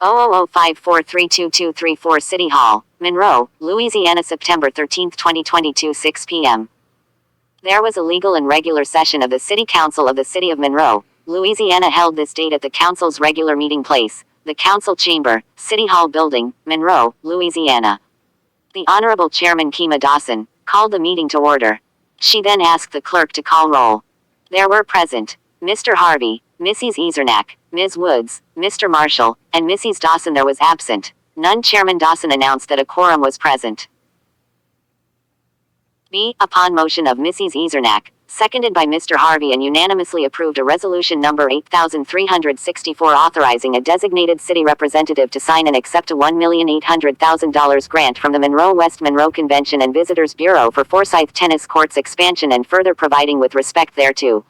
00054322234 City Hall, Monroe, Louisiana, September 13, 2022, 6 p.m. There was a legal and regular session of the City Council of the City of Monroe, Louisiana held this date at the Council's regular meeting place, the Council Chamber, City Hall Building, Monroe, Louisiana. The Honorable Chairman Kima Dawson called the meeting to order. She then asked the clerk to call roll. There were present Mr. Harvey, Mrs. Easernack, Ms. Woods, Mr. Marshall, and Mrs. Dawson. There was absent none. Chairman Dawson announced that a quorum was present. B. Upon motion of Mrs. Easernack, seconded by Mr. Harvey, and unanimously approved a resolution number 8364 authorizing a designated city representative to sign and accept a $1,800,000 grant from the Monroe West Monroe Convention and Visitors Bureau for Forsyth Tennis Courts expansion and further providing with respect thereto.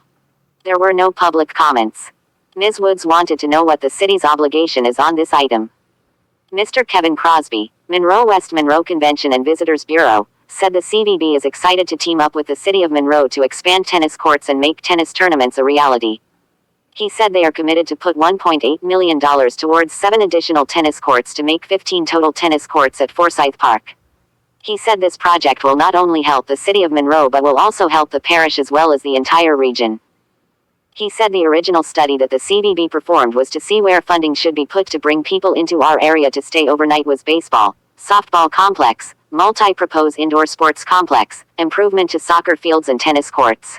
There were no public comments. Ms. Woods wanted to know what the city's obligation is on this item. Mr. Kevin Crosby, Monroe West Monroe Convention and Visitors Bureau, said the CVB is excited to team up with the City of Monroe to expand tennis courts and make tennis tournaments a reality. He said they are committed to put $1.8 million towards 7 additional tennis courts to make 15 total tennis courts at Forsyth Park. He said this project will not only help the City of Monroe but will also help the parish as well as the entire region. He said the original study that the CVB performed was to see where funding should be put to bring people into our area to stay overnight was baseball, softball complex, multi-purpose indoor sports complex, improvement to soccer fields and tennis courts.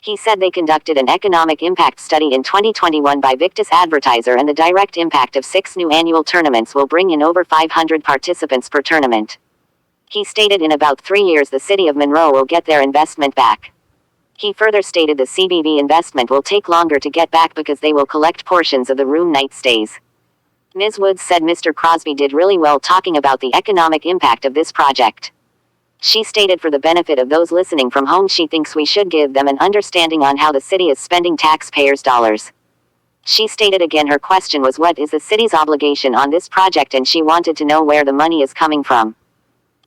He said they conducted an economic impact study in 2021 by Victus Advertiser, and the direct impact of 6 new annual tournaments will bring in over 500 participants per tournament. He stated in about 3 years the City of Monroe will get their investment back. He further stated the CVB investment will take longer to get back because they will collect portions of the room night stays. Ms. Woods said Mr. Crosby did really well talking about the economic impact of this project. She stated for the benefit of those listening from home, she thinks we should give them an understanding on how the city is spending taxpayers' dollars. She stated again her question was what is the city's obligation on this project, and she wanted to know where the money is coming from.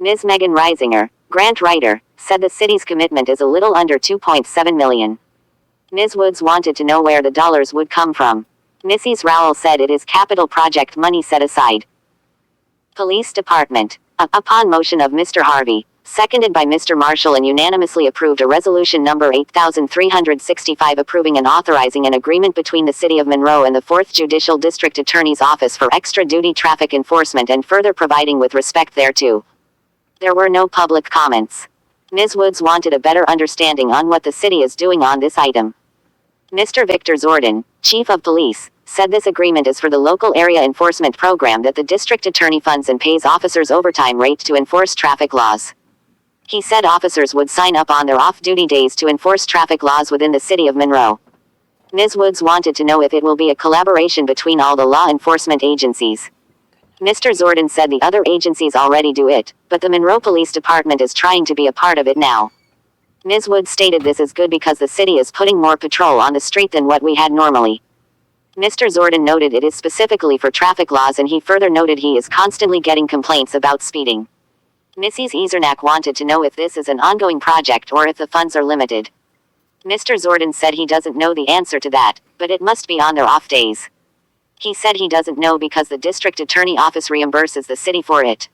Ms. Megan Reisinger, grant writer, said the city's commitment is a little under $2.7 million. Ms. Woods wanted to know where the dollars would come from. Mrs. Rowell said it is capital project money set aside. Police Department. Upon motion of Mr. Harvey, seconded by Mr. Marshall, and unanimously approved a resolution number 8365 approving and authorizing an agreement between the City of Monroe and the 4th Judicial District Attorney's Office for extra duty traffic enforcement and further providing with respect thereto. There were no public comments. Ms. Woods wanted a better understanding on what the city is doing on this item. Mr. Victor Zordon, Chief of Police, said this agreement is for the local area enforcement program that the district attorney funds and pays officers overtime rate to enforce traffic laws. He said officers would sign up on their off-duty days to enforce traffic laws within the City of Monroe. Ms. Woods wanted to know if it will be a collaboration between all the law enforcement agencies. Mr. Zordon said the other agencies already do it, but the Monroe Police Department is trying to be a part of it now. Ms. Woods stated this is good because the city is putting more patrol on the street than what we had normally. Mr. Zordon noted it is specifically for traffic laws, and he further noted he is constantly getting complaints about speeding. Mrs. Easernack wanted to know if this is an ongoing project or if the funds are limited. Mr. Zordon said he doesn't know the answer to that, but it must be on their off days. He said he doesn't know because the district attorney office reimburses the city for it.